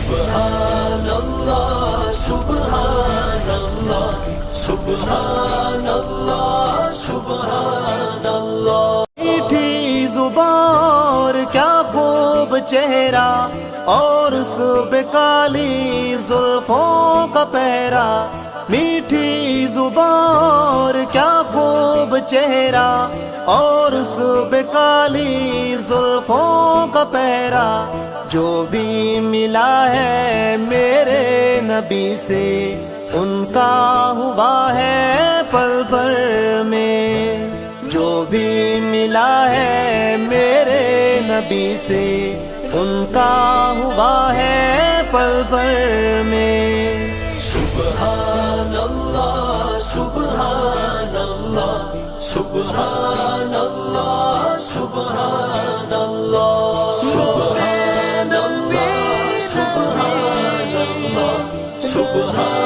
سبحان اللہ سبحان اللہ سبحان اللہ سبحان اللہ۔ میٹھی زبان کیا خوب چہرہ اور صبح کالی زلفوں کا پہرا، میٹھی زبان کیا خوب چہرہ اور صبح کالی زلفوں کا پہرا، جو بھی ملا ہے میرے نبی سے ان کا ہوا ہے پل پل میں، جو بھی ملا ہے میرے نبی سے ان کا ہوا ہے پل پل میں۔ سبحان اللہ سبحان اللہ سبحان اللہ سبحان اللہ سبحان اللہ سبحان اللہ سبحان